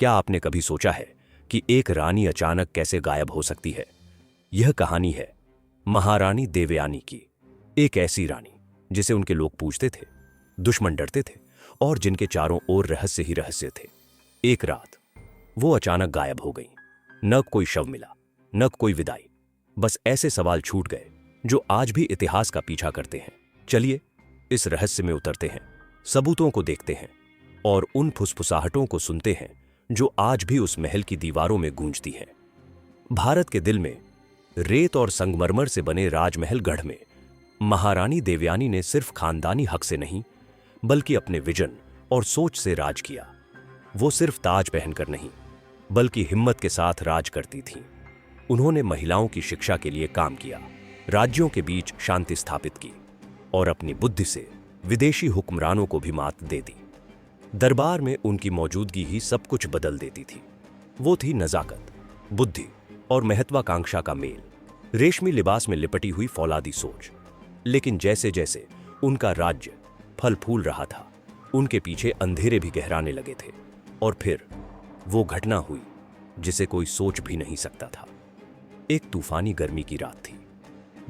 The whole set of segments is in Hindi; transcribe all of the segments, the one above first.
क्या आपने कभी सोचा है कि एक रानी अचानक कैसे गायब हो सकती है? यह कहानी है महारानी देवयानी की। एक ऐसी रानी जिसे उनके लोग पूजते थे, दुश्मन डरते थे और जिनके चारों ओर रहस्य ही रहस्य थे। एक रात वो अचानक गायब हो गई। न कोई शव मिला, न कोई विदाई, बस ऐसे सवाल छूट गए जो आज भी इतिहास का पीछा करते हैं। चलिए इस रहस्य में उतरते हैं, सबूतों को देखते हैं और उन फुसफुसाहटों को सुनते हैं जो आज भी उस महल की दीवारों में गूंजती हैं। भारत के दिल में रेत और संगमरमर से बने राजमहल गढ़ में महारानी देवयानी ने सिर्फ खानदानी हक से नहीं बल्कि अपने विजन और सोच से राज किया। वो सिर्फ ताज पहनकर नहीं बल्कि हिम्मत के साथ राज करती थीं। उन्होंने महिलाओं की शिक्षा के लिए काम किया, राज्यों के बीच शांति स्थापित की और अपनी बुद्धि से विदेशी हुक्मरानों को भी मात दे दी। दरबार में उनकी मौजूदगी ही सब कुछ बदल देती थी। वो थी नजाकत, बुद्धि और महत्वाकांक्षा का मेल, रेशमी लिबास में लिपटी हुई फौलादी सोच। लेकिन जैसे जैसे उनका राज्य फल फूल रहा था, उनके पीछे अंधेरे भी गहराने लगे थे। और फिर वो घटना हुई जिसे कोई सोच भी नहीं सकता था। एक तूफानी गर्मी की रात थी,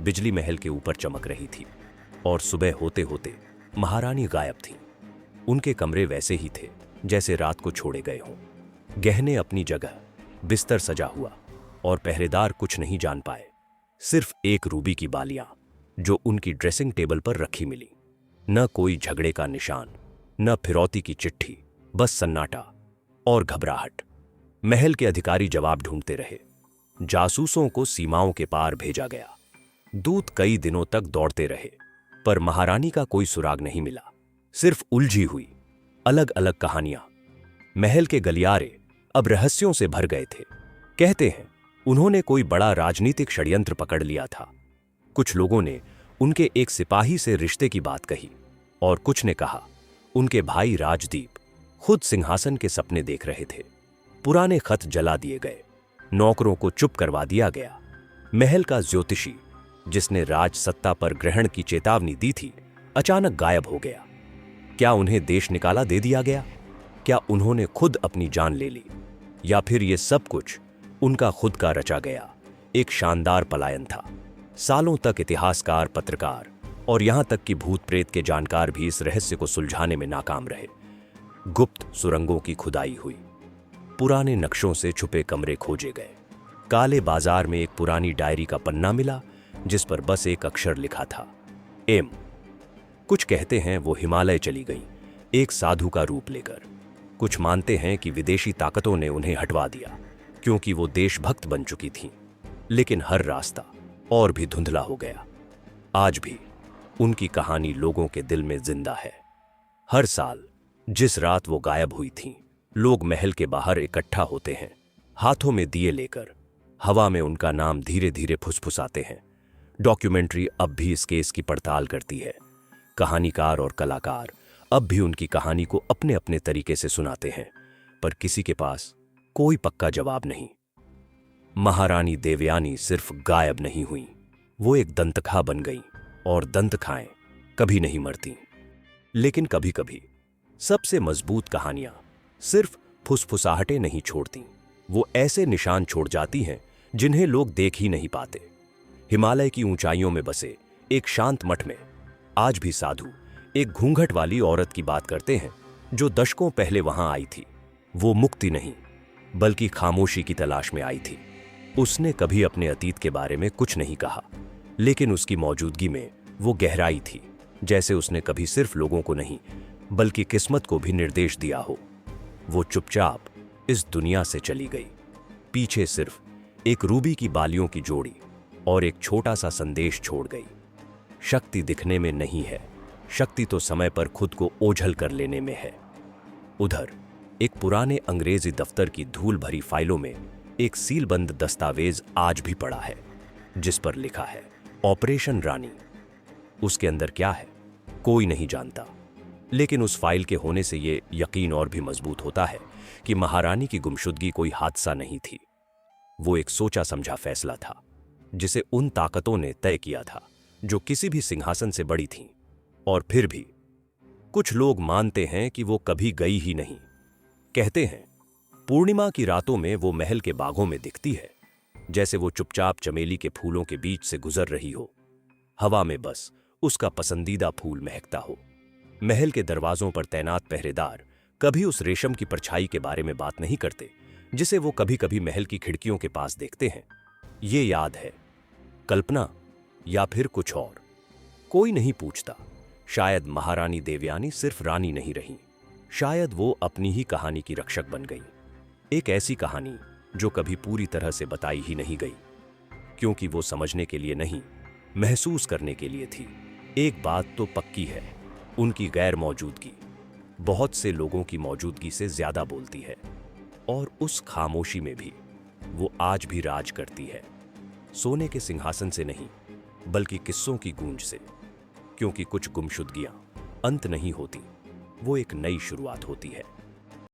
बिजली महल के ऊपर चमक रही थी और सुबह होते होते महारानी गायब थीं। उनके कमरे वैसे ही थे जैसे रात को छोड़े गए हों, गहने अपनी जगह, बिस्तर सजा हुआ और पहरेदार कुछ नहीं जान पाए। सिर्फ एक रूबी की बालियां जो उनकी ड्रेसिंग टेबल पर रखी मिली। न कोई झगड़े का निशान, न फिरौती की चिट्ठी, बस सन्नाटा और घबराहट। महल के अधिकारी जवाब ढूंढते रहे, जासूसों को सीमाओं के पार भेजा गया, दूत कई दिनों तक दौड़ते रहे, पर महारानी का कोई सुराग नहीं मिला। सिर्फ उलझी हुई अलग अलग कहानियां। महल के गलियारे अब रहस्यों से भर गए थे। कहते हैं उन्होंने कोई बड़ा राजनीतिक षड्यंत्र पकड़ लिया था। कुछ लोगों ने उनके एक सिपाही से रिश्ते की बात कही और कुछ ने कहा उनके भाई राजदीप खुद सिंहासन के सपने देख रहे थे। पुराने खत जला दिए गए, नौकरों को चुप करवा दिया गया। महल का ज्योतिषी जिसने राज सत्ता पर ग्रहण की चेतावनी दी थी, अचानक गायब हो गया। क्या उन्हें देश निकाला दे दिया गया? क्या उन्होंने खुद अपनी जान ले ली? या फिर ये सब कुछ उनका खुद का रचा गया एक शानदार पलायन था? सालों तक इतिहासकार, पत्रकार और यहां तक कि भूत प्रेत के जानकार भी इस रहस्य को सुलझाने में नाकाम रहे। गुप्त सुरंगों की खुदाई हुई, पुराने नक्शों से छुपे कमरे खोजे गए, काले बाजार में एक पुरानी डायरी का पन्ना मिला जिस पर बस एक अक्षर लिखा था, एम। कुछ कहते हैं वो हिमालय चली गई एक साधु का रूप लेकर। कुछ मानते हैं कि विदेशी ताकतों ने उन्हें हटवा दिया क्योंकि वो देशभक्त बन चुकी थीं। लेकिन हर रास्ता और भी धुंधला हो गया। आज भी उनकी कहानी लोगों के दिल में जिंदा है। हर साल जिस रात वो गायब हुई थीं, लोग महल के बाहर इकट्ठा होते हैं, हाथों में दिए लेकर। हवा में उनका नाम धीरे धीरे फुसफुसाते हैं। डॉक्यूमेंट्री अब भी इस केस की पड़ताल करती है। कहानीकार और कलाकार अब भी उनकी कहानी को अपने अपने तरीके से सुनाते हैं, पर किसी के पास कोई पक्का जवाब नहीं। महारानी देवयानी सिर्फ गायब नहीं हुई, वो एक दंतकथा बन गई और दंतकथाएं कभी नहीं मरती। लेकिन कभी कभी सबसे मजबूत कहानियां सिर्फ फुसफुसाहटें नहीं छोड़ती, वो ऐसे निशान छोड़ जाती हैं जिन्हें लोग देख ही नहीं पाते। हिमालय की ऊंचाइयों में बसे एक शांत मठ में आज भी साधु एक घूंघट वाली औरत की बात करते हैं जो दशकों पहले वहां आई थी। वो मुक्ति नहीं बल्कि खामोशी की तलाश में आई थी। उसने कभी अपने अतीत के बारे में कुछ नहीं कहा, लेकिन उसकी मौजूदगी में वो गहराई थी, जैसे उसने कभी सिर्फ लोगों को नहीं बल्कि किस्मत को भी निर्देश दिया हो। वो चुपचाप इस दुनिया से चली गई, पीछे सिर्फ एक रूबी की बालियों की जोड़ी और एक छोटा सा संदेश छोड़ गई। शक्ति दिखने में नहीं है, शक्ति तो समय पर खुद को ओझल कर लेने में है। उधर एक पुराने अंग्रेजी दफ्तर की धूल भरी फाइलों में एक सीलबंद दस्तावेज आज भी पड़ा है जिस पर लिखा है ऑपरेशन रानी। उसके अंदर क्या है कोई नहीं जानता, लेकिन उस फाइल के होने से ये यकीन और भी मजबूत होता है कि महारानी की गुमशुदगी कोई हादसा नहीं थी। वो एक सोचा समझा फैसला था जिसे उन ताकतों ने तय किया था जो किसी भी सिंहासन से बड़ी थीं। और फिर भी कुछ लोग मानते हैं कि वो कभी गई ही नहीं। कहते हैं पूर्णिमा की रातों में वो महल के बागों में दिखती है, जैसे वो चुपचाप चमेली के फूलों के बीच से गुजर रही हो। हवा में बस उसका पसंदीदा फूल महकता हो। महल के दरवाजों पर तैनात पहरेदार कभी उस रेशम की परछाई के बारे में बात नहीं करते, जिसे वो कभी कभी महल की खिड़कियों के पास देखते हैं। ये याद है, कल्पना या फिर कुछ और? कोई नहीं पूछता। शायद महारानी देवयानी सिर्फ रानी नहीं रही, शायद वो अपनी ही कहानी की रक्षक बन गई। एक ऐसी कहानी जो कभी पूरी तरह से बताई ही नहीं गई, क्योंकि वो समझने के लिए नहीं, महसूस करने के लिए थी। एक बात तो पक्की है, उनकी गैर मौजूदगी बहुत से लोगों की मौजूदगी से ज्यादा बोलती है। और उस खामोशी में भी वो आज भी राज करती है, सोने के सिंहासन से नहीं, बल्कि किस्सों की गूंज से। क्योंकि कुछ गुमशुदगियां अंत नहीं होती, वो एक नई शुरुआत होती है।